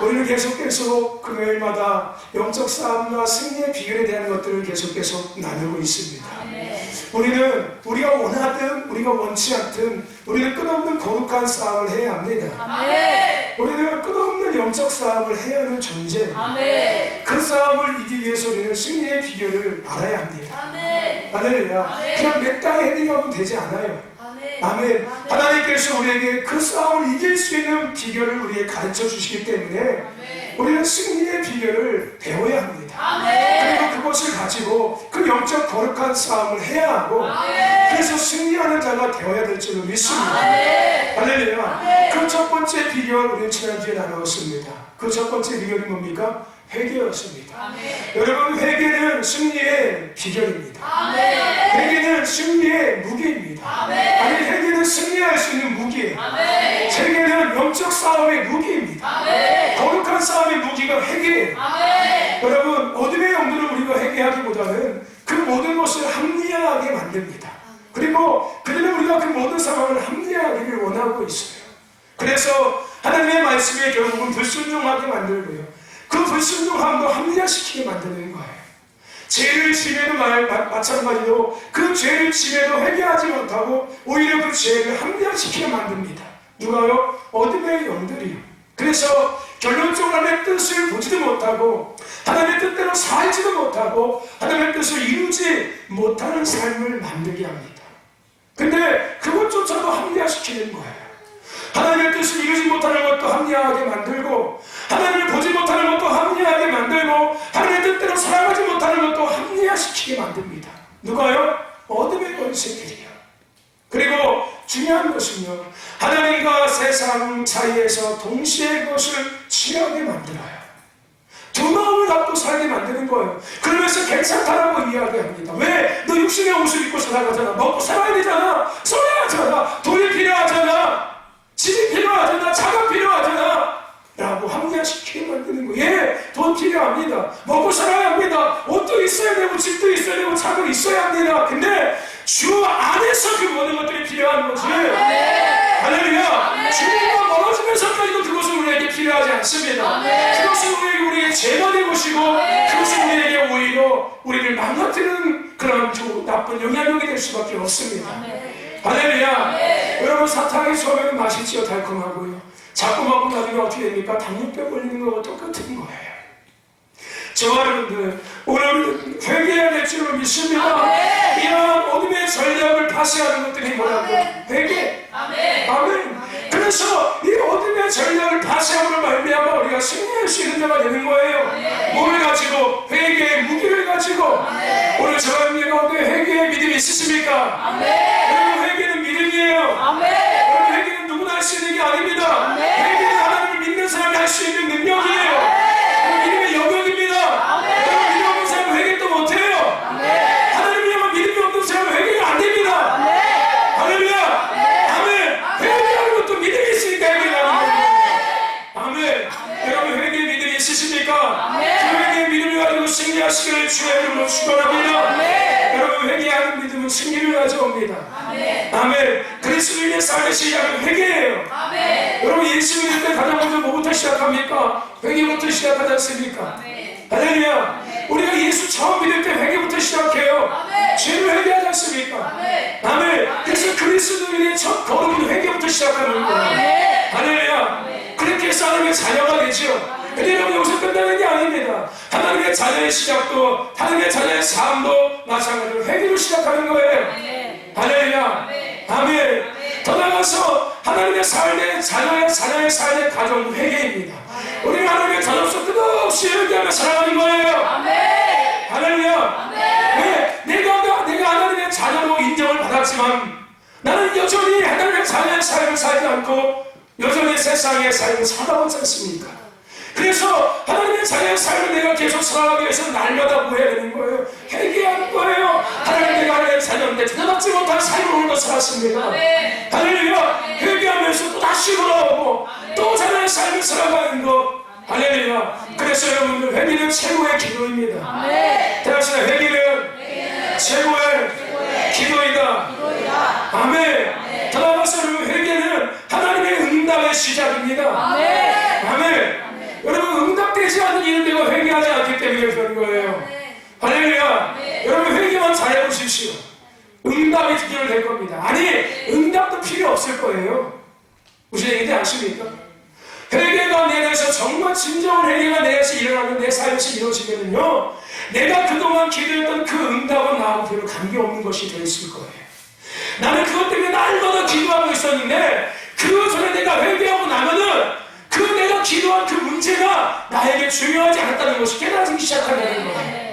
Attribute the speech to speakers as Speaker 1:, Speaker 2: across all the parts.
Speaker 1: 우리는 계속 금요일마다 영적 싸움과 승리의 비결에 대한 것들을 계속 나누고 있습니다. 우리는 우리가 원하든 우리가 원치 않든 우리는 끝없는 거룩한 싸움을 해야 합니다. 우리는 끝없는 영적 싸움을 해야 하는 존재. 그 싸움을 이기기 위해서 우리는 승리의 비결을 알아야 합니다. 할렐루야. 그냥 내 땅에 헤딩하면 되지 않아요. 아멘. 하나님께서 우리에게 그 싸움을 이길 수 있는 비결을 우리에게 가르쳐 주시기 때문에 우리는 승리의 비결을 배워야 합니다. 그리고 그것을 가지고 그 영적 거룩한 싸움을 해야 하고 그래서 승리하는 자가 되어야 될 줄로 믿습니다. 할렐루야. 그 첫 번째 비결 우리는 지난주에 나누었습니다. 그 첫 번째 비결이 뭡니까? 회개였습니다. 여러분, 회개는 승리의 비결입니다. 회개는 승리의 무기입니다. 아니, 회개는 승리할 수 있는 무기예요. 회개는 영적 싸움의 무기입니다. 거룩한 싸움의 무기가 회개예요. 여러분, 어둠의 영들을 우리가 회개하기보다는 그 모든 것을 합리화하게 만듭니다. 그리고 그들은 우리가 그 모든 상황을 합리화하기를 원하고 있어요. 그래서 하나님의 말씀에 결국은 불순종하게 만들고요, 그 불순종함도 합리화시키게 만드는 거예요. 죄를 지면도 마찬가지로 그 죄를 지면도 회개하지 못하고 오히려 그 죄를 합리화시키게 만듭니다. 누가요? 어둠의 영들이요. 그래서 결론적으로 하나님의 뜻을 보지도 못하고 하나님의 뜻대로 살지도 못하고 하나님의 뜻을 이루지 못하는 삶을 만들게 합니다. 근데 그것조차도 합리화시키는 거예요. 하나님의 뜻을 이루지 못하는 것도 합리화하게 만들고 하나님을 보지 못하는 것도 합리화하게 만들고 하나님의 뜻대로 살아가지 못하는 것도 합리화시키게 만듭니다. 누가요? 어둠의 권세들이요. 그리고 중요한 것은요, 하나님과 세상 사이에서 동시에 그것을 취하게 만들어요. 두 마음을 갖고 살게 만드는 거예요. 그러면서 괜찮다라고 이야기합니다. 왜? 너 육신의 옷을 입고 살아가잖아. 먹고 살아야 되잖아. 써야 하잖아. 돈이 필요하잖아. 집이 필요하잖아. 차가 필요하잖아. 라고 합리화시키게 만드는 거예요. 예, 돈 필요합니다. 먹고 살아야 합니다. 옷도 있어야 되고 집도 있어야 되고 차도 있어야 합니다. 근데 주 안에서 그 모든 것들이 필요한 거지. 할렐루야. 주님과 멀어지면서까지도 그것은 우리에게 필요하지 않습니다. 그것은 우리에게 죄가 되고 것이고 그것은 우리에게 오히려 우리를 망가뜨리는 그런 나쁜 영향력이 될 수밖에 없습니다. 할렐루야. 여러분, 사탕이 처음에는 맛있지요. 달콤하고요. 자꾸 먹고 나중에 어떻게 됩니까? 당뇨병 걸리는 거와 똑같은 거예요. 저와 여러분들, 오늘 회개해야 될 줄로 믿습니다. 이러한 어둠의 전략을 파쇄하는 것들이 뭐라고? 회개. 아멘. 그래서 이 어둠의 전략을 파쇄함으로 말미암아 우리가 승리할 수 있는 자가 되는 거예요. 몸을 가지고, 회개의 무기를 가지고. 오늘 저와 여러분 가운데 회개의 믿음이 있으십니까? 여러분, 회개는 믿음이에요. 여러분, 회개는 누구나 할 수 있는 게 아닙니다. 회개는 하나님을 믿는 사람이 할 수 있는 능력이에요. 믿음의 영역입니다. 여러분, 믿음 없는 사람은 회개도 못해요. 하나님이야만 믿음이 없는 사람은 회개가 안 됩니다. 할렐루야. 아멘. 회개하는 것도 믿음이 있으니까 회개하는 거예요. 아멘. 여러분, 회개의 믿음이 있으십니까? 그 회개의 믿음을 가지고 승리하시기를 주의 이름으로 축원합니다. 여러분, 회개하는 믿음은 승리를 가져옵니다. 아멘. 그리스도인의 삶의 시작은 회개예요. 여러분, 예수 믿을 때 가장 먼저 뭐부터 시작합니까? 회개부터 시작하지 않습니까? 할렐루야. 우리가 예수 처음 믿을 때 회개부터 시작해요. 죄를 회개하지 않습니까? 아멘. 그래서 그리스도인의 첫 걸음은 회개부터 시작하는 거예요. 할렐루야. 그렇게 해서 하나님의 자녀가 되죠. 근데 여러분, 여기서 끝나는 게 아닙니다. 하나님의 자녀의 시작도, 하나님의 자녀의 삶도 마찬가지로 회개로 시작하는 거예요. 할렐루야. 아멘. 더 나아가서 하나님의 삶의 자녀의 삶의 가정도 회개입니다. 우리는 하나님의 자녀로서 끝없이 회개하며 살아가는 거예요. 할렐루야. 왜? 내가 하나님의 자녀로 인정을 받았지만 나는 여전히 하나님의 자녀의 삶을 살지 않고 여전히 세상의 삶을 살아오고 있지 않습니까? 그래서 하나님의 자녀의 삶을 내가 계속 살아가기 위해서 날마다 뭐 해야 되는 거예요? 회개하는 거예요. 하나님, 내가 하나님의 자녀인데 대답지 못한 삶을 오늘도 살았습니다. 할렐루야. 회개하면서 또 다시 돌아오고 또 자녀의 삶을 살아가는 것. 할렐루야. 그래서 여러분들, 회개는 최고의 기도입니다. 대하시나, 회개는 최고의 기도이다. 아멘. 더 나아가서 회개는 하나님의 응답의 시작입니다. 아멘. 여러분, 할렐루야. 여러분 회개만 잘해보십시오. 응답이 기결될 겁니다. 아니 응답도 필요 없을 거예요. 무슨 얘기인지 아십니까? 회개가 내 안에서 정말 진정한 회개가 내 안에서 일어나면 내 삶에서 이루어지면요, 내가 그동안 기도했던 그 응답은 나하고 별로 관계없는 것이 되어 있을 거예요. 나는 그것 때문에 날마다 기도하고 있었는데 그 전에 내가 회개하고 나면은 그 내가 기도한 그 문제가 나에게 중요하지 않았다는 것이 깨달아지기 시작한다는 거예요.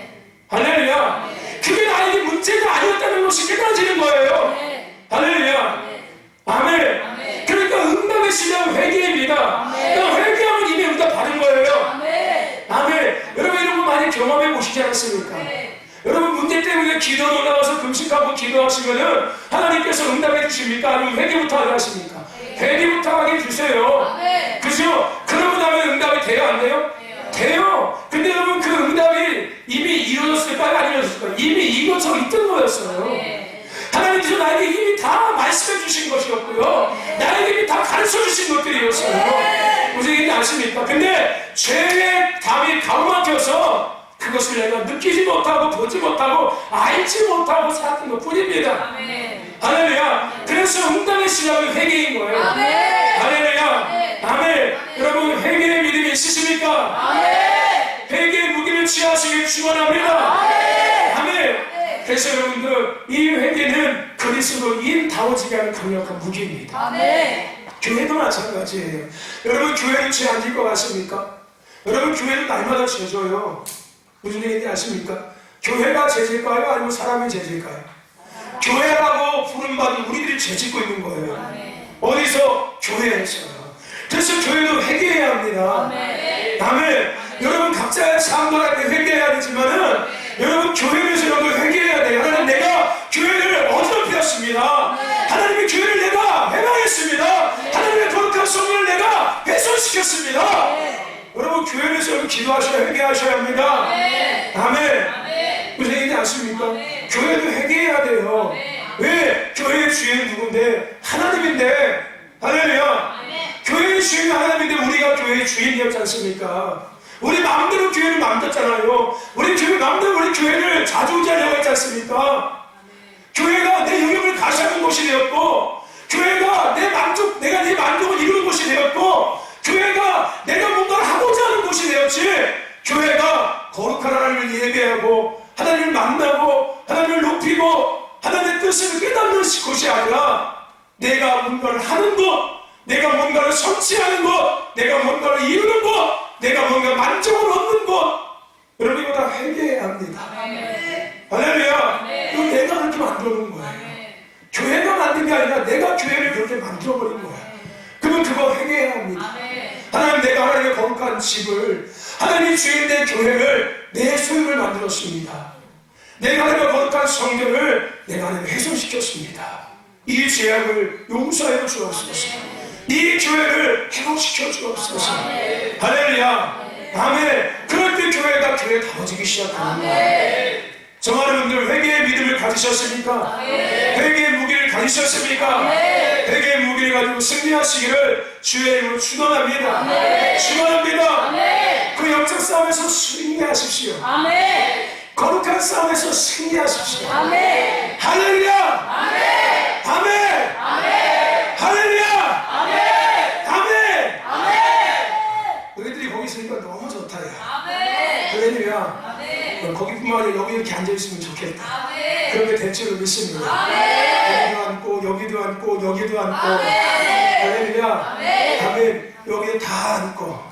Speaker 1: 할렐루야. 그게 나에게 문제가 아니었다는 것이 깨달아지는 거예요. 할렐루야. 아멘. 그러니까 응답의 시작은 회개입니다. 그러니까 회개하면 이미 응답 받은 거예요. 아멘. 여러분 이런 거 많이 경험해 보시지 않았습니까? 여러분 문제 때문에 기도 올라와서 금식하고 기도하시면은 하나님께서 응답해 주십니까? 아니면 회개부터 하게 하십니까? 회개부터 하게 주세요. 그죠? 그러고 나면 응답이 돼요? 안 돼요? 돼요. 근데 여러분 그 응답이 이미 이루어졌을까요? 안 이루어졌을까요? 이미 이것저것 있던 거였어요. 하나님께서 나에게 이미 다 말씀해 주신 것이었고요, 나에게 이미 다 가르쳐 주신 것들이었어요. 무슨 얘기인지 아십니까? 근데 죄의 담이 가로막혀서 그것을 내가 느끼지 못하고 보지 못하고 알지 못하고 살았던 것 뿐입니다. 할렐루야. 그래서 응답의 시작은 회개인 거예요. 할렐루야. 아멘. 여러분 회개의 믿음이 있으십니까? 회개의 무기를 취하시길 축원합니다. 아멘. 그래서 여러분들 이 회개는 그리스도인 다워지게 하는 강력한 무기입니다. 교회도 마찬가지예요. 여러분 교회는 죄 안 질 것 같습니까? 여러분 교회는 날마다 죄 져요. 무슨 얘기인지 아십니까? 교회가 죄질까요? 아니면 사람이 죄질까요? 교회라고 부름받은 우리들이 죄 짓고 있는 거예요. 어디서? 교회에서요. 그래서 교회도 회개해야 합니다. 아멘. 여러분 각자의 삶도 할 때 회개해야 되지만은 여러분 교회에서 여러분 회개해야 돼요. 하나님 내가 교회를 어지럽혔습니다. 하나님의 교회를 내가 회방했습니다. 하나님의 거룩한 성령을 내가 훼손시켰습니다. 여러분 교회에서 여러분 기도하셔야 회개하셔야 합니다. 아멘. 무슨 얘기인지 아십니까? 교회도 회개해야 돼요. 왜? 교회의 주인은 누군데? 하나님인데. 할렐루야. 교회의 주인은 하나님인데 우리가 교회의 주인이었지 않습니까? 우리 마음대로 교회를 만들었잖아요. 우리 교회 마음대로 우리 교회를 자주자려고 했지 않습니까? 교회가 내 영역을 가시하는 곳이 되었고, 교회가 내가 내 만족을 이루는 곳이 되었고, 교회가 내가 뭔가를 하고자 하는 곳이 되었지, 교회가 거룩한 하나님을 예배하고 하나님을 만나고 하나님을 높이고 하나님의 뜻을 깨닫는 곳이 아니라 내가 뭔가를 하는 것, 내가 뭔가를 성취하는 것, 내가 뭔가를 이루는 것, 내가 뭔가 만족을 얻는 것, 여러분 이거 다 회개해야 합니다. 할렐루야. 이거 내가 그렇게 만들어놓은 거예요. 교회가 만든 게 아니라 내가 교회를 그렇게 만들어버린 거예요. 그러면 그거 회개해야 합니다. 하나님 내가 하나님의 거룩한 집을, 하나님 주인의 교회를 내 소유를 만들었습니다. 내가 하나님의 거룩한 성전을 내가 하나님 훼손시켰습니다. 이 죄악을 용서해 주옵소서. 이 교회를 회복시켜 주옵소서. 할렐루야. 아멘. 그럴 때 교회가 다워지기 시작합니다. 정말 여러분들 회개의 믿음을 가지셨습니까? 회개의 무기를 가지셨습니까? 회개의 무기를 가지고 승리하시기를 주의 이름으로 축원합니다. 축원합니다. 그 영적 싸움에서 승리하십시오. 거룩한 싸움에서 승리하십시오. 할렐루야. 아멘. 할렐루야. 아멘. 너희들이 거기 있으니까 너무 좋다. 할렐루야. 거기뿐만 아니라 여기 이렇게 앉아있으면 좋겠다. 그런 게 대체로 믿습니다. 여기도 앉고 여기도 앉고 여기도 앉고. 할렐루야. 아멘. 여기는 다 앉고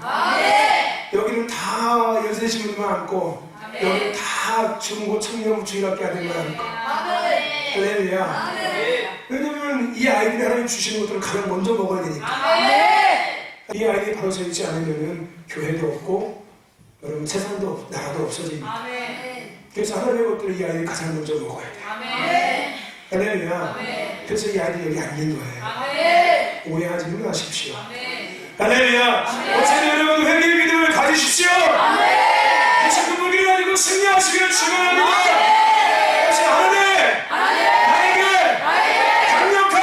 Speaker 1: 여기는 다 연세신 분만 앉고 여기는 다 중고 청년 주일학교 아들만 앉고. 할렐루야. 왜냐면 이 아이들이 하나님 주시는 것들을 가장 먼저 먹어야 되니까. 이 아이들이 바로 서 있지 않으면 교회도 없고 여러분 세상도 없고 나라도 없어집니다. 그래서 하나님의 것들을 이 아이들이 가장 먼저 먹어야 돼요. 할렐루야. 그래서 이 아이들이 여기 앉는 거예요. 오해하지는 마십시오. 할렐루야. 어쨌든 여러분 회개의 믿음을 가지십시오. 그래서 그 무기를 가지고 승리하시기를 축원합니다. 그래서 하나님 나에게 강력한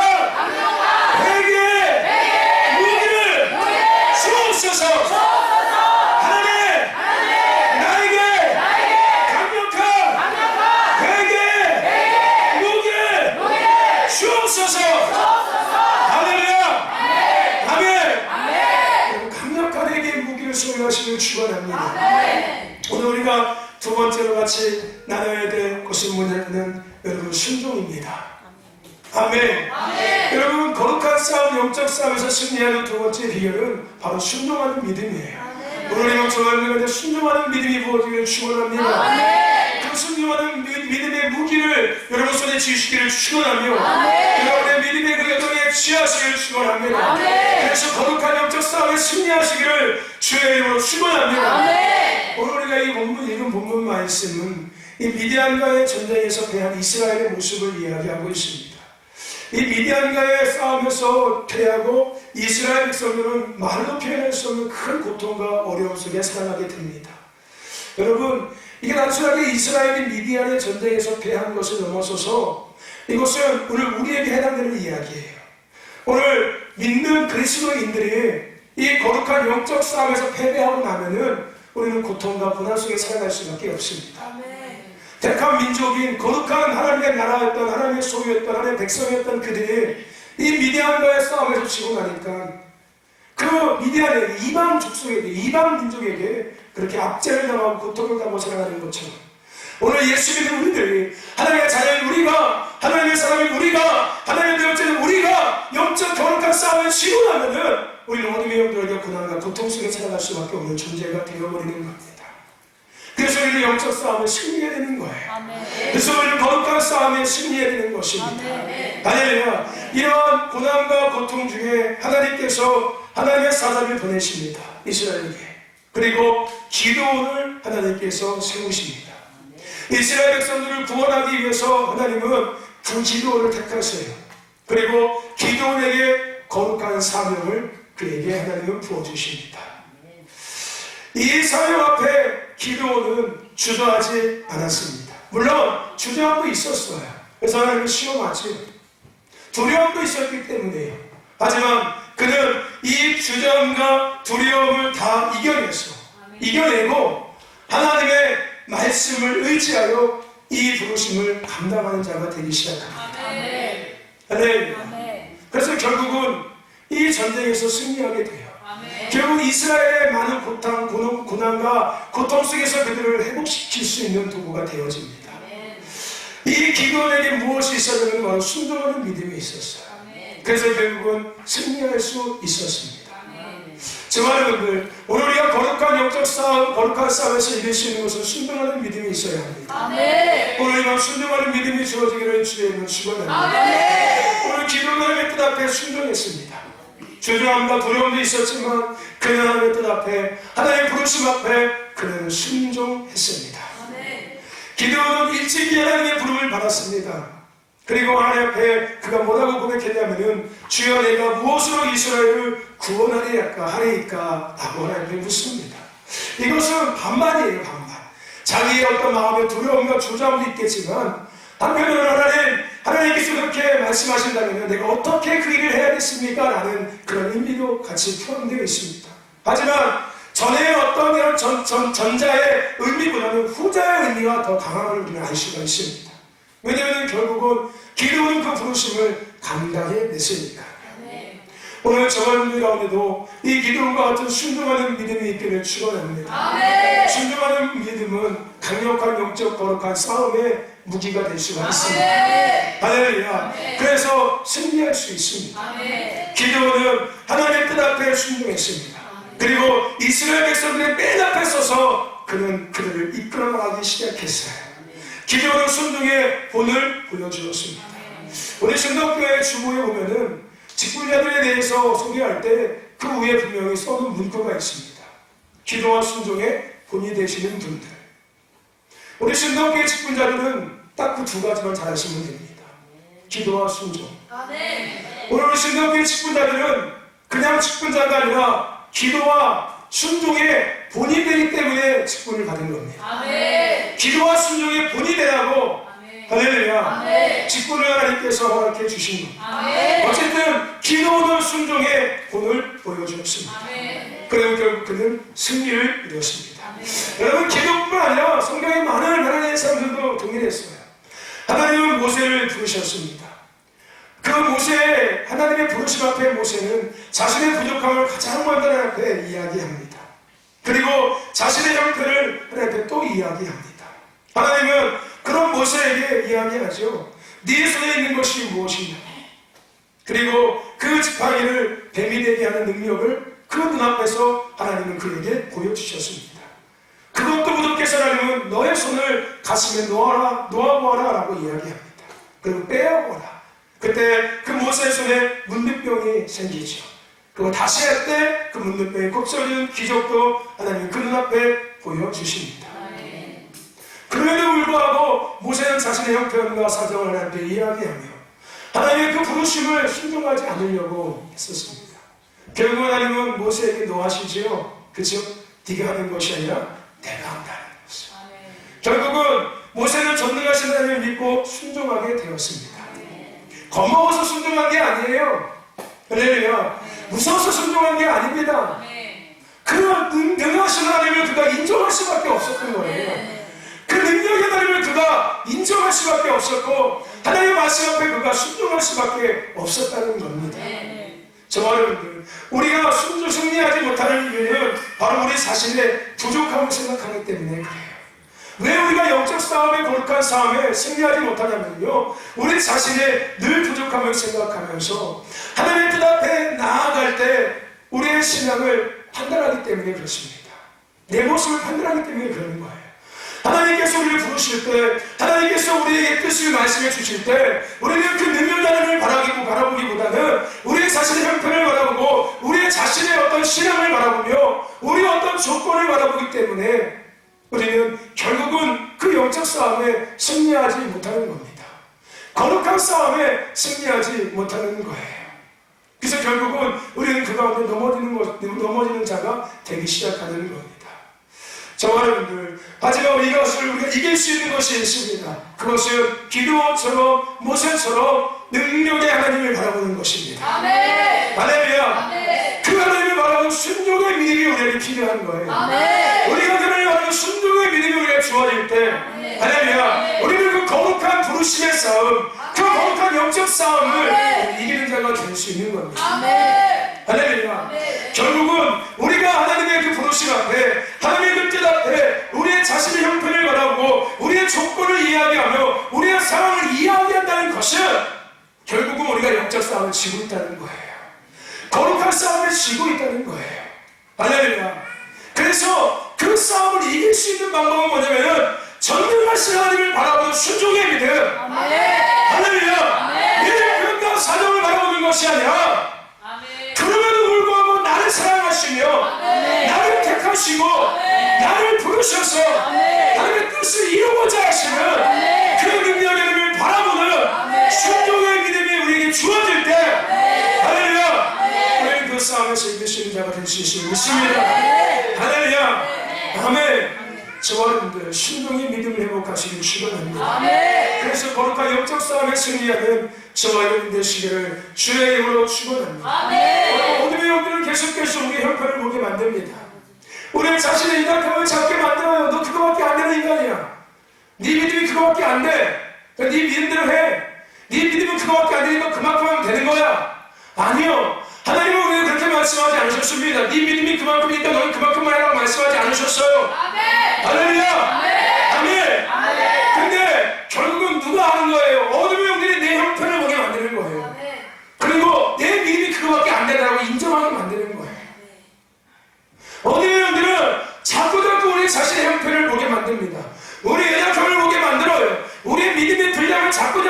Speaker 1: 회개의 무기를 주옵소서. 하나님 나에게 강력한 하나님의 무기를 소유하시길 축원합니다. 오늘 우리가 두 번째로 같이 나눠야 될 것은 뭐냐면 여러분 순종입니다. 아멘. 여러분 거룩한 싸움, 영적 싸움에서 승리하는 두 번째 비결은 바로 순종하는 믿음이에요. 오늘 우리가 좋아하는 순종하는 믿음이 부어지기를 축원합니다. 그 순종하는 믿음의 무기를 여러분 손에 쥐시기를 축원하며 여러분의 믿음의 그 여정에 취하시기를 축원합니다. 그래서 거룩한 영적 싸움에 승리하시기를 주의 이름으로 축원합니다. 오늘 우리가 이 본문 읽은 본문 말씀은 이 미디안과의 전쟁에서 패한 이스라엘의 모습을 이야기하고 있습니다. 이 미디안과의 싸움에서 패하고 이스라엘 백성들은 말로 표현할 수 없는 큰 고통과 어려움 속에 살아가게 됩니다. 여러분, 이게 단순하게 이스라엘이 미디안의 전쟁에서 패한 것을 넘어서서 이것은 오늘 우리에게 해당되는 이야기예요. 오늘 믿는 그리스도인들이 이 거룩한 영적 싸움에서 패배하고 나면은 우리는 고통과 고난 속에 살아갈 수밖에 없습니다. 택한 민족인 거룩한 하나님의 나라였던, 하나님의 소유였던, 하나님의 백성이었던 그들이 이 미디안과의 싸움에서 지고 나니까 그 미디안에게, 이방 족속에게, 이방 민족에게 그렇게 압제를 당하고 고통을 당하고 살아가는 것처럼 오늘 예수 믿는 우리들이, 하나님의 자녀인 우리가, 하나님의 사람인 우리가, 하나님의 되어지는 우리가 영적 거룩한 싸움을 지고 나면은 우리는 어둠의 영들에게 고난과 고통 속에 살아갈 수밖에 없는 존재가 되어버리는 겁니다. 그래서 우리는 영적 싸움에 승리해야 되는 거예요. 그래서 우리는 거룩한 싸움에 승리해야 되는 것입니다. 할렐루야. 이러한 고난과 고통 중에 하나님께서 하나님의 사자를 보내십니다. 이스라엘에게. 그리고 기도원을 하나님께서 세우십니다. 이스라엘 백성들을 구원하기 위해서 하나님은 그 기도원을 택하세요. 그리고 기도원에게 거룩한 사명을 그에게 하나님은 부어주십니다. 이 사명 앞에 기도원은 주저하지 않았습니다. 물론 주저함도 있었어요. 그래서 하나님을 시험하지, 두려움도 있었기 때문에요. 하지만 그는 이 주저함과 두려움을 다 이겨내고 하나님의 말씀을 의지하여 이 부르심을 감당하는 자가 되기 시작합니다. 그래서 결국은 이 전쟁에서 승리하게 돼요. 결국 이스라엘의 많은 고난과 고통 속에서 그들을 회복시킬 수 있는 도구가 되어집니다. 이 기도원에게 무엇이 있었냐면 바로 순종하는 믿음이 있었어요. 그래서 결국은 승리할 수 있었습니다. 정말 오늘 우리가 거룩한 영적 싸움, 거룩한 싸움에서 이길 수 있는 것은 순종하는 믿음이 있어야 합니다. 오늘 우리가 순종하는 믿음이 주어지기를 주의 이름으로 축원합니다. 오늘 기도는 하나님의 뜻 앞에 순종했습니다. 주저함과 두려움도 있었지만 그는 하나님의 뜻 앞에, 하나님의 부르심 앞에 그는 순종했습니다. 기도는 일찍이 하나님의 부름을 받았습니다. 그리고 하나님 앞에 그가 뭐라고 고백했냐면은 주여 내가 무엇으로 이스라엘을 구원하리까 라고 하나님께 묻습니다. 이것은 반반이에요. 반반. 자기의 어떤 마음의 두려움과 조장도 있겠지만 한편으로는 하나님께서 그렇게 말씀하신다면 내가 어떻게 그 일을 해야겠습니까? 라는 그런 의미도 같이 포함되어 있습니다. 하지만 전의 어떤 이런 전자의 의미보다는 후자의 의미가 더 강함을 우리는 알 수가 있습니다. 왜냐하면 결국은 기도는 그 부르심을 감당해냈으니까. 오늘 저번 가운데도 이 기도원과 같은 순종하는 믿음이 있기를 축원합니다. 순종하는 믿음은 강력한 영적 거룩한 싸움의 무기가 될 수가 있습니다. 할렐루야. 그래서 승리할 수 있습니다. 기도원은 하나님의 뜻 앞에 순종했습니다. 그리고 이스라엘 백성들의 맨 앞에 서서 그는 그들을 이끌어 나가기 시작했어요. 기도원은 순종의 본을 보여주었습니다. 우리 신덕교회 주보에 보면은 직분자들에 대해서 소개할 때 그 위에 분명히 써놓은 문구가 있습니다. 기도와 순종의 본이 되시는 분들. 우리 신덕교회 직분자들은 딱 그 두 가지만 잘 하시면 됩니다. 기도와 순종. 오늘 우리 신덕교회 직분자들은 그냥 직분자가 아니라 기도와 순종의 본이 되기 때문에 직분을 받은 겁니다. 기도와 순종의 본이 되라고 할렐루야. 직분을 하나님께서 허락해 주신 겁니다. 어쨌든 기도는 순종의 본을 보여주었습니다. 그리고 결국 그는 승리를 이뤘습니다. 여러분, 기도뿐만 아니라 성경에 많은 하나님의 사람들도 동일했어요. 하나님은 모세를 부르셨습니다. 그 모세, 하나님의 부르심 앞에 모세는 자신의 부족함을 가장 먼저 하나님 앞에 이야기합니다. 그리고 자신의 형편을 하나님께 또 이야기합니다. 하나님은 그런 모세에게 이야기하죠. 네 손에 있는 것이 무엇이냐. 그리고 그 지팡이를 뱀이 되게 하는 능력을 그 눈앞에서 하나님은 그에게 보여주셨습니다. 그것도 부족해서 하나님은 너의 손을 가슴에 놓아보아라 라고 이야기합니다. 그리고 빼어보라. 그때 그 모세의 손에 문둥병이 생기죠. 그리고 다시 할 때 그 문둥병이 곱슬진 기적도 하나님 그 눈앞에 보여주십니다. 그럼에도 불구하고 모세는 자신의 형편과 사정을 하나님께 이야기하며 하나님의 그 부르심을 순종하지 않으려고 했었습니다. 결국 하나님은 모세에게 노하시지요. 그죠? 네가 하는 것이 아니라 내가 한다는 것을. 결국은 모세는 전능하신 하나님을 믿고 순종하게 되었습니다. 겁먹어서 순종한 게 아니에요. 할렐루야. 무서워서 순종한 게 아닙니다. 그 능하신 하나님을 그가 인정할 수밖에 없었던 거예요. 그 능력의 하나님을 그가 인정할 수밖에 없었고 하나님의 말씀 앞에 그가 순종할 수밖에 없었다는 겁니다. 저와 여러분들, 우리가 승리하지 못하는 이유는 바로 우리 자신의 부족함을 생각하기 때문에 그래요. 왜 우리가 영적 싸움에 거룩한 싸움에 승리하지 못하냐면요, 우리 자신의 늘 부족함을 생각하면서 하나님의 뜻 앞에 나아갈 때 우리의 신앙을 판단하기 때문에 그렇습니다. 내 모습을 판단하기 때문에 그러는 거예요. 하나님께서 우리를 부르실 때, 하나님께서 우리에게 뜻을 말씀해 주실 때 우리는 그 능력의 하나님을 바라보기보다는 우리의 자신의 형편을 바라보고 우리의 자신의 어떤 신앙을 바라보며 우리의 어떤 조건을 바라보기 때문에 우리는 결국은 그 영적 싸움에 승리하지 못하는 겁니다. 거룩한 싸움에 승리하지 못하는 거예요. 그래서 결국은 우리는 그 가운데 넘어지는 자가 되기 시작하는 겁니다. 저와 여러분들, 하지만 이것을 우리가 이길 수 있는 것이 있습니다. 그것은 기도처럼 모세처럼 능력의 하나님을 바라보는 것입니다. 아멘. 할렐루야. 그 하나님을 바라보는 순종의 믿음이 우리에게 필요한 거예요. 아멘. 우리가 그를 바라보는 순종의 믿음이 우리에게 주어질 때, 할렐루야, 우리는 그 거룩한 부르심의 싸움, 그 거룩한 영적 싸움을 이기는 자가 될 수 있는 겁니다. 아멘. 할렐루야. 결국은 우리가 하나님의 그 부르심 앞에, 하나님의 그 뜻 앞에 우리의 자신의 형편을 바라보고 우리의 조건을 이야기하며 우리의 상황을 이야기한다는 것은 결국은 우리가 영적 싸움을 지고 있다는 거예요. 거룩한 싸움을 지고 있다는 거예요. 할렐루야. 그래서 그 싸움을 이길 수 있는 방법은 뭐냐면은 전능하신 하나님을 바라보는 순종의 믿음. 할렐루야. 내 편과 사정을 바라보는 것이 아니라 그럼에도 불구하고 나를 사랑하시며 나를 택하시고 나를 부르셔서 나의 뜻을 이루고자 하시는 그 능력의 하나님을 바라보는 순종의 믿음이 우리에게 주어질 때, 할렐루야, 우리는 그 싸움에서 이길 수 있는 자가 될 수 있습니다. 할렐루야. 아멘. 저와 여러분들, 순종의 믿음을 회복하시기를 축원합니다. 그래서 거룩한 영적 싸움에 승리하는 저와 여러분 되시기를 주의 이름으로 축원합니다. 오늘의 영들은 계속해서 우리의 형편을 보게 만듭니다. 우리 자신의 인간감을 잡게 만들어요. 너 그거밖에 안 되는 인간이야. 네 믿음이 그거밖에 안 돼. 네 믿음대로 해. 네 믿음은 그거밖에 안 되니까 그만큼 하면 되는 거야. 아니요. 하나님은 우리는 그렇게 말씀하지 않으셨습니다. 네 믿음이 그만큼이니까 너는 그만큼만 해라고 말씀하지 않으셨어요. 할렐루야. 아멘. 근데 결국은 누가 하는 거예요? 어둠의 영들이 내 형편을 보게 만드는 거예요. 그리고 내 믿음이 그거밖에 안 되라고 인정하게 만드는 거예요. 어둠의 영들은 자꾸 우리 자신의 형편을 보게 만듭니다. 우리의 연약함을 보게 만들어요. 우리의 믿음의 분량을 자꾸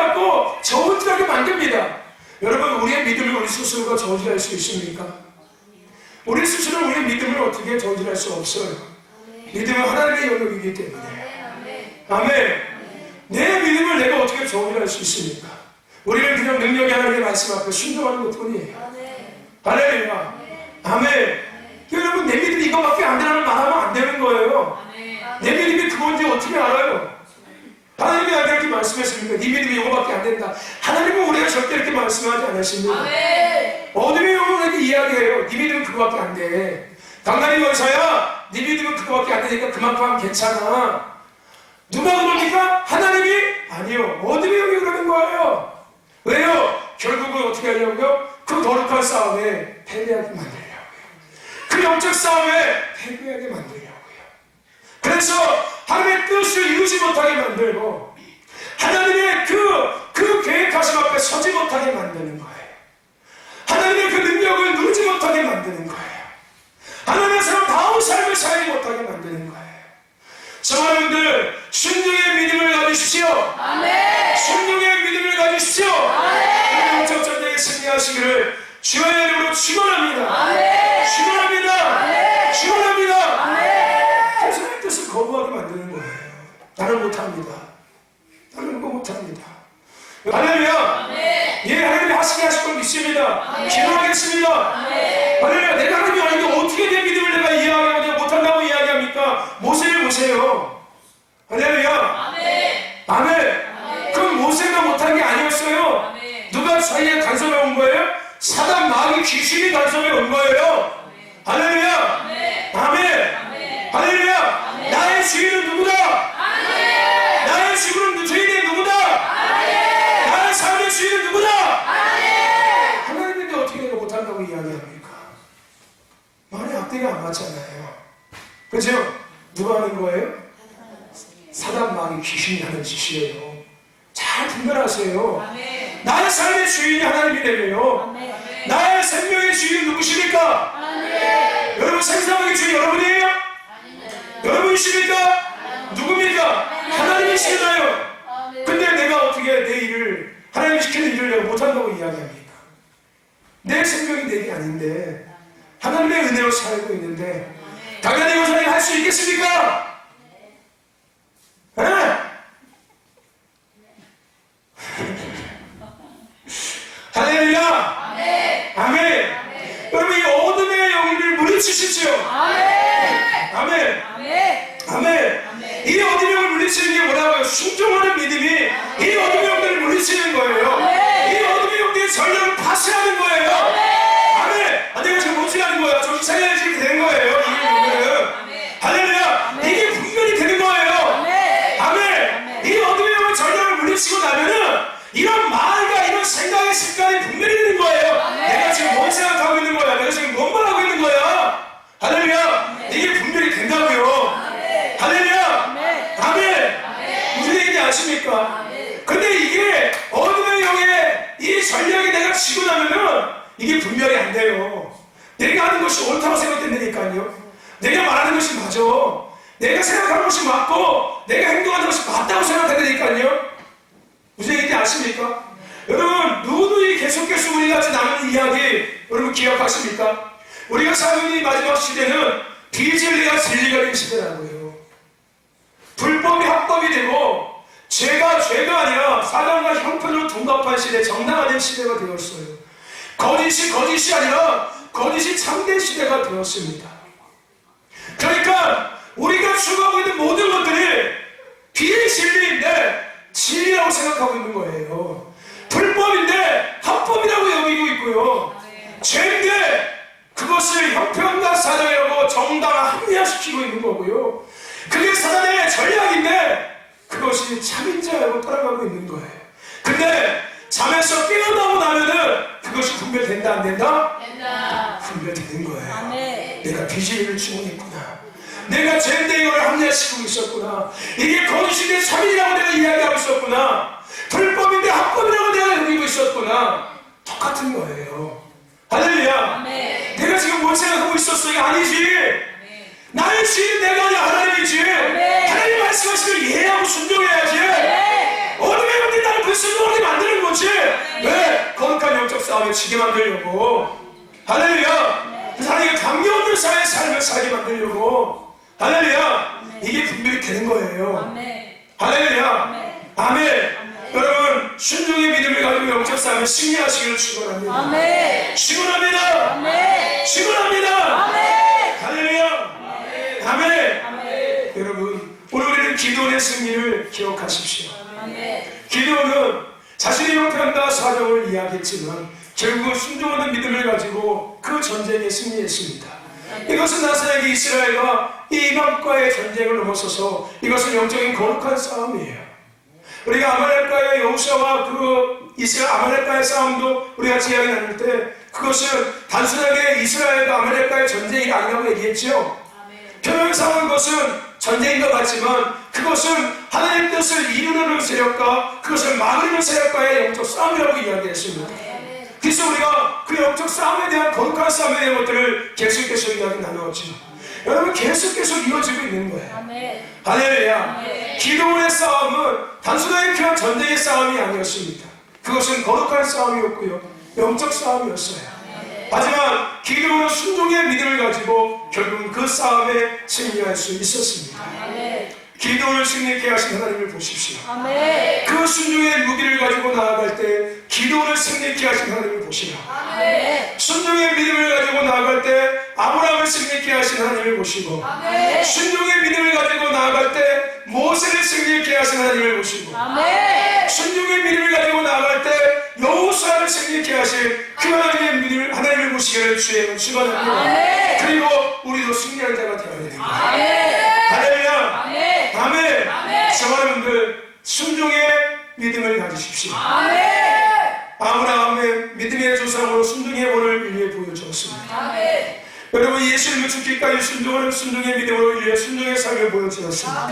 Speaker 1: 저울질하게 만듭니다. 여러분, 우리의 믿음을 우리 스스로가 저울질할 수 있습니까? 우리 스스로 우리의 믿음을 어떻게 저울질할 수 없어요. 믿음은 하나님의 영역이기 때문에. 아멘. 내 믿음을 내가 어떻게 저울질할 수 있습니까? 우리는 그냥 능력이 하나님의 말씀 앞에 순종하는 것뿐이에요. 할렐루야. 아멘. 여러분, 내 믿음이 이거밖에 안 되라는 말하면 안 되는 거예요. 내 믿음이 그건지 어떻게 알아요? 하나님이 나한테 이렇게 말씀했습니까? 네 믿음이 이거밖에 안 된다. 하나님은 우리가 절대 이렇게 말씀하지 않으십니다. 어둠의 영혼에게 이야기해요. 네 믿음은 그거밖에 안 돼. 강남이 원사야, 네 믿음은 그거밖에 안 되니까 그만큼 하면 괜찮아. 누가 그럽니까? 하나님이? 아니요. 어둠의 영이 그러는 거예요. 왜요? 결국은 어떻게 하려고요? 그 거룩한 싸움에 패배하게 만들려고요. 그 그 영적 싸움에 패배하게 만들려고요. 그래서 하나님의 뜻을 이루지 못하게 만들고 하나님의 그 계획하심 앞에 서지 못하게 만드는 거예요. 하나님의 그 능력을 누리지 못하게 만드는 거예요. 하나님의 사람다운 삶을 살지 못하게 만드는 거예요. 여러분들 순종의 믿음을 가지십시오. 아멘. 순종의 믿음을 가지십시오. 아멘. 영적 전쟁에 승리하시기를 주의 이름으로 축원합니다. 아멘. 축원합니다. 아멘. 축원합니다. 아멘. 그래서 그 뜻을 거부하게 만드는 거예요. 나는 못합니다. 나는 그거 못합니다. 할렐루야. 예, 하나님이 하시게 하실 걸 믿습니다. 기도하겠습니다. 할렐루야. 내가 하나님이 아닌데 어떻게 내 믿음을 내가 이해하고 내가 못한다고 이야기합니까? 모세를 보세요. 할렐루야. 아멘. 그럼 모세가 못한 게 아니었어요. 누가 자기의 간섭에 온 거예요? 사단 마귀 귀신이 간섭에 온 거예요. 할렐루야. 아멘. 할렐루야. 나의 주인은 누구다? 나의 주인은 누구다? 나의 삶의 주인은 누구다? 하나님인데 어떻게 내가 못한다고 이야기합니까? 말의 앞뒤가 안 맞잖아요. 그죠? 누가 하는 거예요? 사단 마귀 귀신이 하는 짓이에요. 잘 분별하세요. 나의 삶의 주인이 하나님이래요. 나의 생명의 주인은 누구십니까? 여러분 생사의 주인 여러분이에요? 여러분이십니까? 누굽니까? 하나님이시잖아요. 근데 내가 어떻게 내 일을 하나님이 시키는 일을 내가 못한다고 이야기합니까? 내 생명이 내 게 아닌데 하나님의 은혜로 살고 있는데 당연히 이것을 할 수 있겠습니까? 네? 할렐루야. 아멘. 여러분 이 어둠의 영을 물리치십시오. 아멘. 아멘. 이 어둠의 영을 물리치는 게 뭐라고요? 순종하는 믿음이 이 어둠의 영들을 물리치는 거예요. 이 어둠의 영들의 전력을 파쇄하는 거예요. 아멘. 내가 지금 뭔지 하는 거야. 정신 차려야지 이렇게 되는 거예요. 이 영들은. 할렐루야. 이게 분별이 되는 거예요. 아멘. 이 어둠의 영의 전력을 물리치고 나면은 이런 말과 이런 생각의 습관이 분별이 되는 거예요. 내가 지금 뭔 생각하고 있는 거야? 내가 지금 뭔 말하고 있는 거야? 할렐루야. 이게 분별이 된다고요. 할렐루야. 아멘. 무슨 얘기인지 아십니까? 근데 이게 어둠의 영의 이 전략이 내가 지고 나면은 이게 분별이 안 돼요. 내가 하는 것이 옳다고 생각된다니까요. 내가 말하는 것이 맞아. 내가 생각하는 것이 맞고 내가 행동하는 것이 맞다고 생각된다니까요. 무슨 얘기인지 아십니까? 여러분 누구누이 계속해서 우리 같이 나누는 이야기 여러분 기억하십니까? 우리가 살고 있는 이 마지막 시대는 비진리가 진리가 된 시대라고요. 불법이 합법이 되고 죄가 아니라 사단과 형편으로 둔갑한 시대, 정당화된 시대가 되었어요. 거짓이 아니라 거짓이 참된 시대가 되었습니다. 그러니까 우리가 추구하고 있는 모든 것들이 비진리인데 진리라고 생각하고 있는 거예요. 불법인데 합법이라고 여기고 있고요. 죄인데 그것을 형편과 사정이라고 정당화 합리화시키고 있는 거고요. 그게 사단의 전략인데 그것이 참인 줄 알고 따라가고 있는 거예요. 근데 잠에서 깨어나고 나면은 그것이 분별된다 안 된다? 된다. 분별되는 거예요. 아멘. 내가 비진리를 주문했구나. 내가 죄인데 이걸 합리화시키고 있었구나. 이게 거짓인데 참인이라고 내가 이야기하고 있었구나. 불법인데 합법이라고 내가 여기고 있었구나. 똑같은 거예요. 할렐루야. 아멘. 내가 지금 뭘 생각하고 있었어? 이거 아니지. 아멘. 나의 주인 내가 아니라 하나님이지. 아멘. 하나님 말씀하시면 이해하고 순종해야지. 어둠의 영들이 나를 불순종하게 만드는 거지. 왜? 거룩한 영적 싸움에 지게 만들려고. 할렐루야. 그래서 하나님의 감격 없는 삶을 살게 만들려고. 할렐루야. 이게 분별이 되는 거예요. 할렐루야. 아멘. 여러분 순종의 믿음을 가지고 영적 싸움에 승리하시기를 축원합니다. 축원합니다. 축원합니다. 할렐루야. 아멘. 여러분 오늘 우리는 기도원의 승리를 기억하십시오. 기도원은 자신의 형편과 사정을 이야기했지만 결국 순종하는 믿음을 가지고 그 전쟁에 승리했습니다. 이것은 나사렛 이스라엘과 이 이방과의 전쟁을 넘어서서 이것은 영적인 거룩한 싸움이에요. 우리가 아말렉과의 여호수아와 그 이스라엘 아말렉과의 싸움도 우리가 이야기 나눌 때 그것은 단순하게 이스라엘과 아말렉과의 전쟁이 아니라고 얘기했죠. 표면에 상한 것은 전쟁인 것 같지만 그것은 하나님의 뜻을 이루는 세력과 그것을 막으려는 세력과의 영적 싸움이라고 이야기했습니다. 그래서 우리가 그 영적 싸움에 대한 거룩한 싸움에 대한 것들을 계속해서 이야기 나누었죠. 여러분 계속해서 이루어지고 있는 거예요. 할렐루야. 기도원의 싸움은 단순하게 그냥 전쟁의 싸움이 아니었습니다. 그것은 거룩한 싸움이었고요, 영적 싸움이었어요. 하지만 기도원은 순종의 믿음을 가지고 결국은 그 싸움에 승리할 수 있었습니다. 기도를 승리케 하신 하나님을 보십시오. 그 순종의 무기를 가지고 나아갈 때 기도를 승리케 하신 하나님을 보시라. 순종의 믿음을 가지고 나아갈 때 아브라함을 승리케 하신 하나님을 보시고, 순종의 믿음을 가지고 나아갈 때 모세를 승리케 하신 하나님을 보시고, 순종의 믿음을 가지고 나아갈 때 여호수아를 승리케 하신 그 하나님을 보시기를 주의 축원합니다. 그리고 우리도 승리하는 자가 되어야 됩니다. 할렐루야. 아멘. 여러분들 순종의 믿음을 가지십시오. 아브라함의 믿음의 조상으로 순종의 본을 인류에 보여주었습니다. 여러분 예수님을 죽기까지 순종하는 순종의 믿음으로 인류의 순종의 삶을 보여주었습니다.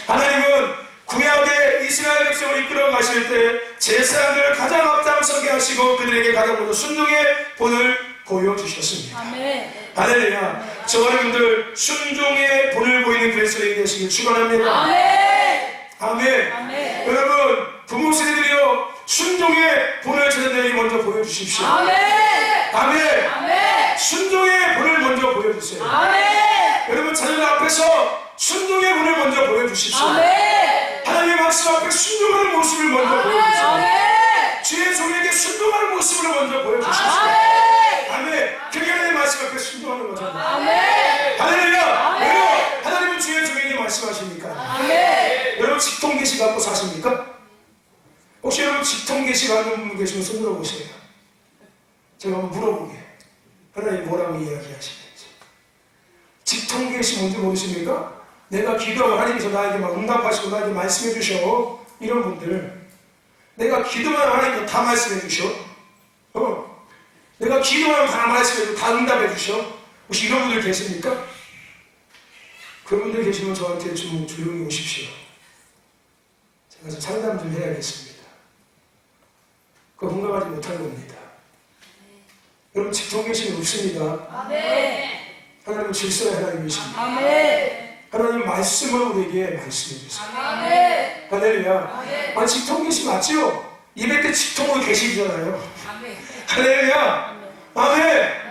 Speaker 1: 하나님은 구약의 이스라엘 백성을 이끌어 가실 때 제사장들을 가장 앞장서게 하시고 그들에게 가장 먼저 순종의 본을 보여주셨습니다. 할렐루야. 저와 여러분들 순종의 본을 보이는 그리스도인이 되시길 축원합니다. 아멘. 여러분 부모 세대들이여 순종의 본을 자녀들에게 먼저 보여주십시오. 아멘. 순종의 본을 먼저 보여주세요. 여러분 자녀들 앞에서 순종의 본을 먼저 보여주십시오. 하나님의 말씀 앞에 순종하는 모습을 먼저 보여주세요. 주의 종에게 순종하는 모습을 먼저 보여주십시오. 아멘. 그게 하나님의 말씀 앞에 순종하는 거잖아요. 할렐루야. 여러분 하나님은 주의 종에게 말씀하십니까? 여러분 직통계시 갖고 사십니까? 혹시 여러분 직통계시 갖는 분 계시면 손 들어보세요. 제가 한번 물어보게. 하나님 뭐라고 이야기하시는지. 직통계시 뭔지 모르십니까? 내가 기도하면 하나님께서 나에게 막 응답하시고 나에게 말씀해 주셔. 이런 분들. 내가 기도하면 하나님께서 다 말씀해 주셔. 내가 기도하면 다 말씀해 주고 다 응답해 주셔. 혹시 이런 분들 계십니까? 그런 분들 계시면 저한테 좀 조용히 오십시오. 제가 좀 상담 좀 해야겠습니다. 그거 공감하지 못한 겁니다. 여러분 직통계시는 없습니다. 하나님은 질서의 하나님이십니다. 하나님 말씀을 우리에게 말씀해 주세요. 할렐루야. 아니 직통계시 맞죠? 200대 직통으로 계시잖아요. 할렐루야. 아멘.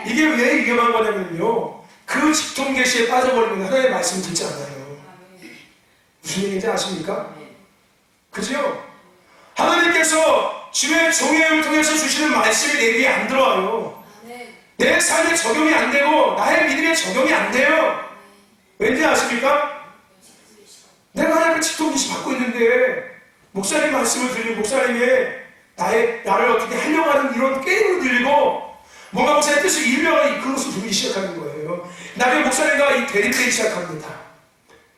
Speaker 1: 이게 왜 위험한 거냐면요, 그 직통계시에 빠져버리면 하나님의 말씀 듣지 않아요. 무슨 얘기인지 아십니까? 그죠? 하나님께서 주의 종회를 통해서 주시는 말씀이 내 귀에 안 들어와요. 내 삶에 적용이 안 되고 나의 믿음에 적용이 안 돼요. 왠지 아십니까? 내가 하나님의 직통계시 받고 있는데 목사님 말씀을 들리고 목사님의 나를 어떻게 하려고 하는 이런 게임을 들리고 뭔가 목사님의 뜻을 이루려고 그것을 부르기 시작하는 거예요. 나중에 목사님과 이 대립되기 시작합니다.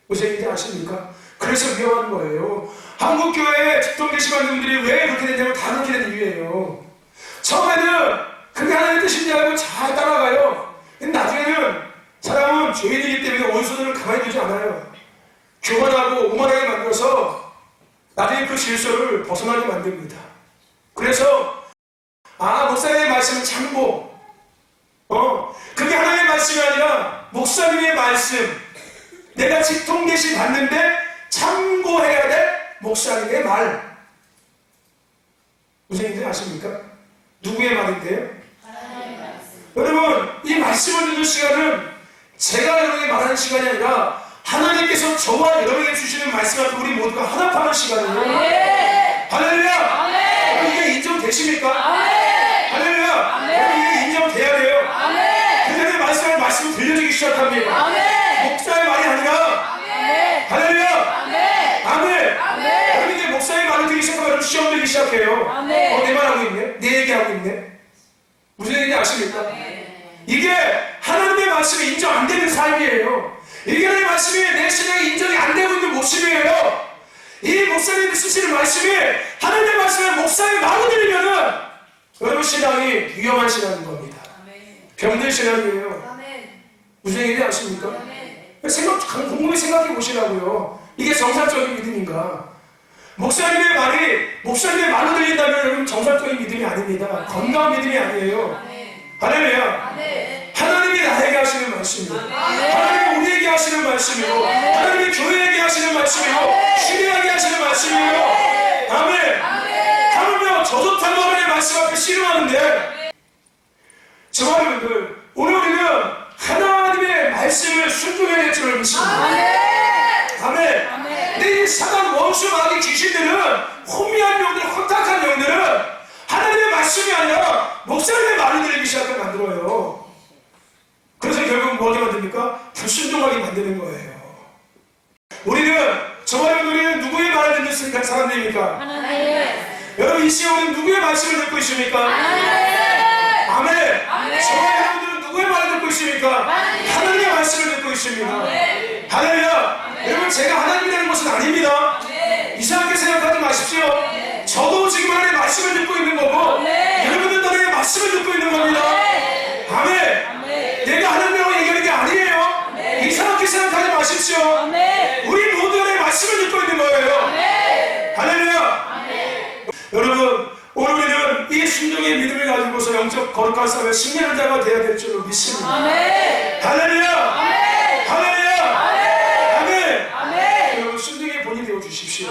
Speaker 1: 무슨 얘기인지 아십니까? 그래서 위험한 거예요. 한국교회에 직통계시 받는 분들이 왜 그렇게 되냐면 다 그렇게 된 이유예요. 처음에는 그게 하나님의 뜻인지 알고 잘 따라가요. 근데 나중에는 사람은 죄인이기 때문에 원수들을 가만히 두지 않아요. 교만하고 오만하게 만들어서 나중에 그 질서를 벗어나게 만듭니다. 그래서 목사님의 말씀은 참고 그게 하나님의 말씀이 아니라 목사님의 말씀, 내가 직통계시 받는데 참고해야 될 목사님의 말. 무슨 얘기인지 아십니까? 누구의 말인데요? 여러분 이 말씀을 듣는 시간은 제가 여러분에게 말하는 시간이 아니라 하나님께서 저와 여러분에게 주시는 말씀 앞에 우리 모두가 화답하는 시간이에요. 할렐루야. 이게 인정되십니까? 할렐루야. 이게 인정돼야 돼요. 그들의 말씀을 들려주기 시작합니다. 목사의 말이 아니라. 할렐루야. 아멘. 여러분 이제 목사의 말을 듣기 시작하면 시험 들기 시작해요. 내 말하고 있네? 내 얘기하고 있네? 무슨 얘기인지 아십니까? 이게 하나님의 말씀이 인정 안 되는 삶이에요. 이게 하나님의 말씀이 내 신앙이 인정이 안 되고 있는 모습이에요. 이 목사님이 쓰시는 말씀이 하나님의 말씀을 목사의 마음으로 들으면은 여러분, 신앙이 위험한 신앙인 겁니다. 병든 신앙이에요. 무슨 얘기인지 아십니까? 곰곰이 생각해 보시라고요. 이게 정상적인 믿음인가? 목사님의 말로 들린다면 여러분 정상적인 믿음이 아닙니다. 건강한 믿음이 아니에요. 할렐루야. 하나님이 나에게 하시는 말씀이요, 하나님이 우리에게 하시는 말씀이요, 하나님이 교회에게 하시는 말씀이요, 신뢰하게 하시는 말씀이요. 아멘. 하물며 저조한 하나님의 말씀 앞에 씨름하는데, 저와 여러분들, 오늘 우리는 하나님의 말씀을 순종해야 될 줄을 믿습니다. 아멘. 근데 이 사단, 원수, 마귀, 귀신들은, 혼미한 영들, 혼탁한 영들은 하나님의 말씀이 아니라 목사님의 말을 들리기 시작하게 만들어요. 그래서 결국 뭐하게 만듭니까? 불순종하게 만드는 거예요. 저와 여러분들은 누구의 말을 듣는 사람들입니까? 여러분, 이 시간에 누구의 말씀을 듣고 있습니까? 아멘. 저와 여러분들은 누구의 말을 듣고 있습니까? 하나님의 말씀을 듣고 있습니다. 할렐루야. 여러분, 제가 하나님이라는 것은 아닙니다. 이상하게 생각하지 마십시오. 저도 지금 하나님의 말씀을 듣고 있는 거고, 여러분들도 하나님의 말씀을 듣고 있는 겁니다. 아멘. 내가 하나님이라고 얘기하는 게 아니에요. 이상하게 생각하지 마십시오. 우리 모두 하나님의 말씀을 듣고 있는 거예요. 할렐루야. 여러분, 오늘 우리는 이 순종의 믿음을 가지고서 영적 거룩한 삶에 승리하는 자가 되어야 될 줄로 믿습니다. 할렐루야. 할렐루야. 여러분, 순종의 본이 되어 주십시오.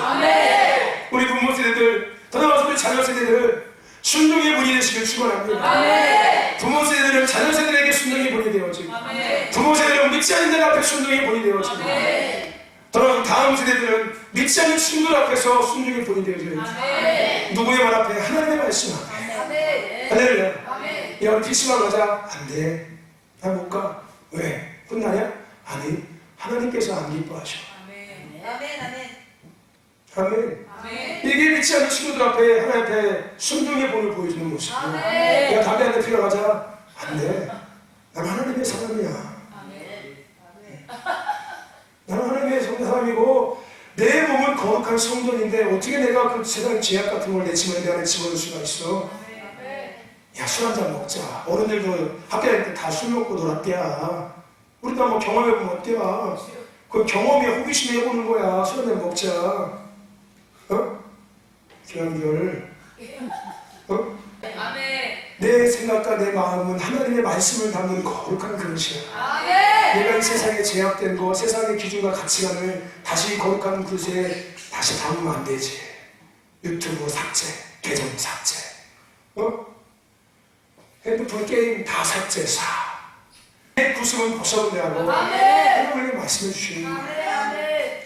Speaker 1: 우리 부모 세대들, 더 나아가서 우리 자녀 세대들 순종의 본이 되시길 축원합니다. 부모 세대들은 자녀 세대에게 순종의 본이 되어지고, 부모 세대들은 믿지 않는 자 앞에 순종의 본이 되어지고, 더 나아가서 다음 세대들은 믿지 않는 친구들 앞에서 순종의 본이 되어져야지. 누구의 말 앞에? 하나님의 말씀 앞에. 할렐루야. 야, 우리 PC방 가자. 안 돼. 나 못 가. 왜? 혼나냐? 아니, 하나님께서 안 기뻐하셔. 아멘. 이게 믿지 않는 친구들 앞에, 하나님 앞에 순종의 본을 보여주는 모습이에요. 야, 담배 한 대 피러 가자. 안 돼. 난 하나님의 사람이야. 나는 하나님의 사람이고, 내 몸은 거룩한 성전인데 어떻게 내가 그 세상 제약 같은 걸 내 집안에 내 안에 집어넣을 수가 있어? 야, 술 한잔 먹자. 어른들도 학교 다닐 때 다 술 먹고 놀았대야. 우리도 한번 경험해보면 어때야? 그 경험이 호기심이 해보는 거야. 술 한잔 먹자. 기왕결. 내 생각과 내 마음은 하나님의 말씀을 담는 거룩한 그릇이야. 내가 이 세상에 제약된 거, 세상의 기준과 가치관을 다시 거룩한 그릇에 다시 담으면 안 되지. 유튜브 삭제, 계정 삭제, 핸드폰 게임 다 삭제, 내 구습은 벗어보내라고 하나님의 말씀해 주시는 거예요.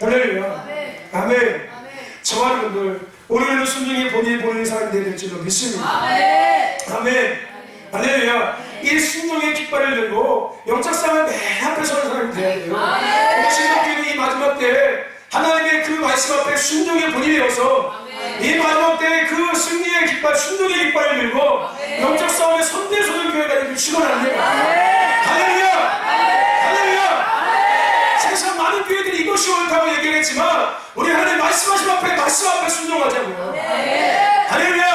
Speaker 1: 할렐루야. 아멘. 저와 여러분들, 오늘은 순종의 본인이 보는 사람이 되는 줄로 믿습니다. 아멘. 할렐루야. 이 순종의 깃발을 들고 영적 싸움의 맨 앞에 서는 사람이 되어야 돼요. 우리 신동교회는 이 마지막 때 하나님의 그 말씀 앞에 순종의 본이 되어서 이 마지막 때 그 승리의 깃발, 순종의 깃발을 들고 영적 싸움의 선대소는 교회가 되길 축원합니다. 할렐루야. 할렐루야. 세상 많은 교회들이 이것이 옳다고 얘기했지만 우리 하나님 말씀 앞에 순종하자고요. 할렐루야.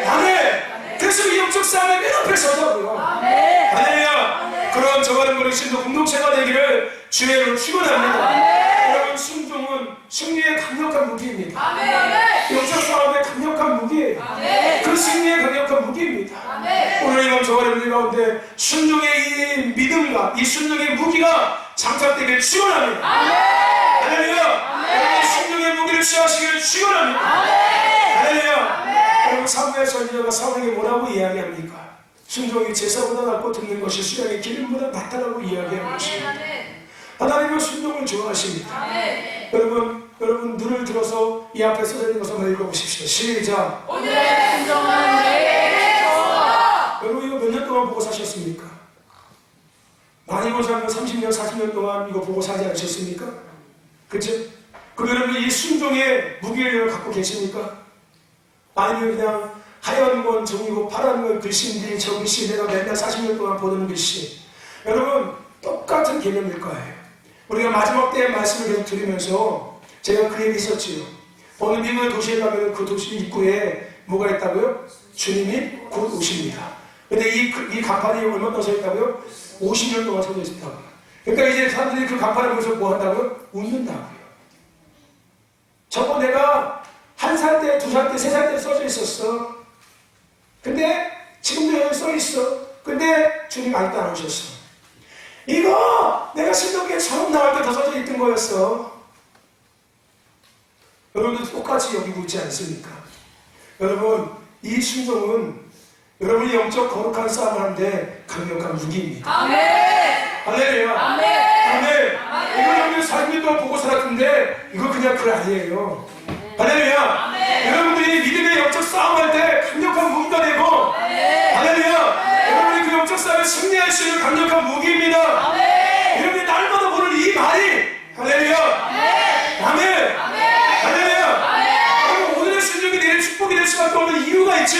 Speaker 1: 아멘. 그래서 이 영적 싸움의 맨 앞에 서자고요. 할렐루야. 그런 저와 여러분의 신도 공동체가 되기를 주의 이름으로 축원합니다. 여러분, 순종은 승리의 강력한 무기입니다. 영적 싸움의 강력한 무기예요. 그 승리의 강력한 무기입니다. 오늘 이번 저와 여러분들 가운데 순종의 이 믿음과 이 순종의 무기가 장착되기를 축원합니다. 할렐루야. 여러분, 순종의 무기를 취하시기를 축원합니다. 할렐루야. 여러분, 사무엘 선지자가 사울에게 뭐라고 이야기합니까? 순종이 제사보다 낫고 듣는 것이 수양의 기름보다 낫다라고 이야기하는 것입니다. 하나님은 순종을 좋아하십니다. 여러분 눈을 들어서 이 앞에 써져 있는 것을 한번 읽어보십시오. 시작. 오늘의 순종은 내게 주옵소서. 여러분, 이거 몇 년 동안 보고 사셨습니까? 많이 보고 살면 30년, 40년 동안 이거 보고 사지 않으셨습니까? 그쵸? 그럼 여러분, 이 순종의 무게를 갖고 계십니까? 아니면 그냥 하얀 건 종이고 파란 건 글씨인데 저 글씨 내가 맨날 40년 동안 보는 글씨. 여러분, 똑같은 개념일 거예요. 우리가 마지막 때의 말씀을 계속 들으면서 제가 그 얘기 있었지요. 어느 미국의 도시에 가면 그 도시 입구에 뭐가 있다고요? 주님이 곧 오십니다. 근데 이 간판이 얼마 동안 서 있다고요? 50년 동안 서져 있다고요. 그러니까 이제 사람들이 그 간판을 보면서 뭐 한다고요? 웃는다고요. 저거 내가 1살 때, 2살 때, 3살 때 써져 있었어. 근데 지금도 여기 써 있어. 근데 주님 아직도 안 오셨어. 이거 내가 신동기에 처음 나올 때 더 써져 있던 거였어. 여러분도 똑같이 여기고 있지 않습니까? 여러분, 이 순종은 여러분이 영적 거룩한 싸움을 하는데 강력한 무기입니다.
Speaker 2: 아멘.
Speaker 1: 할렐루야.
Speaker 2: 아멘.
Speaker 1: 아멘. 이거 여러분 40년 동안 보고 살았는데 이거 그냥 글 아니에요. 할렐루야.
Speaker 2: 아멘.
Speaker 1: 여러분들이 믿음의 영적 싸움할 때 강력한 무기가 되고, 할렐루야. 여러분이 그 영적 싸움에 승리할 수 있는 강력한 무기입니다.
Speaker 2: 아멘.
Speaker 1: 여러분이 날마다 보는 이 말이, 할렐루야. 아멘. 할렐루야. 여러분 오늘의 순종이 내일 축복이 될 수밖에 없는 이유가 있죠.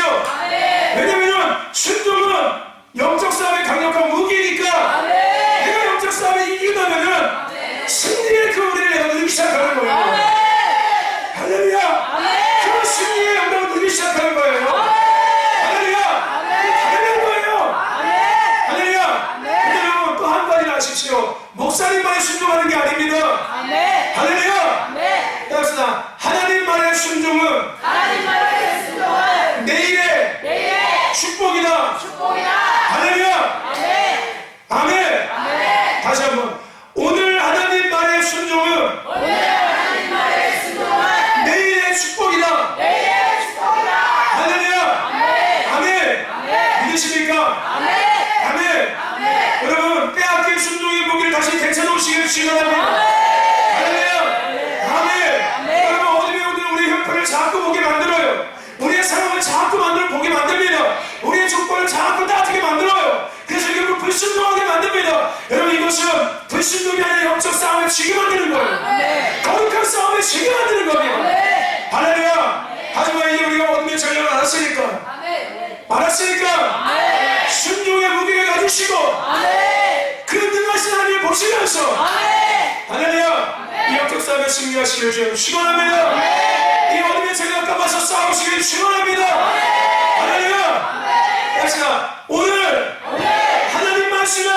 Speaker 1: 왜냐면 순종은 영적 싸움의 강력한 무기니까. 내가 영적 싸움에 이기려면은 승리의 그 은혜를 내가 누리기 시작하는 거예요. 할렐루야. 그 승리의 영광을 누리기 시작하는 거예요. 할렐루야. 당연한 거예요. 할렐루야. 근데 여러분 또 한 가지를 아십시오. 목사님만에 순종하는 게 아닙니다. 할렐루야. 따라서 하나님만의 순종은 내일의 축복이다. 할렐루야. 아멘. 다시 한번. 오늘 하나님 말의 순종은 내일의 축복이다. 할렐루야. 아멘. 믿으십니까? 아멘. 여러분 빼앗긴 순종의 무기를 다시 되찾아오시기를 축원합니다. 할렐루야. 아멘. 여러분 어둠의 오늘 우리 형편을 자꾸 보게 만들어요. 우리의 상황을 자꾸 보게 만듭니다. 우리의 조건을 자꾸 따뜻하게 만들어요. 그래서 결국 불순종하게 만듭니다. 여러분 이것은 불순종이 아니라 영적 싸움을 지게 만드는 거예요. 거룩한 싸움을 지게 만드는 겁니다. 할렐루야. 하지만 이제 우리가 어둠의 전략을 알았으니까 순종의 무기를 가지시고 그 능하신 하나님을 보시면서 할렐루야. 이 영적 싸움에 승리하시기를 주님 축원합니다. 이 어둠의 전략과 맞서 싸우시기를 축원합니다. 할렐루야. 다시나 오늘 하나님 말씀에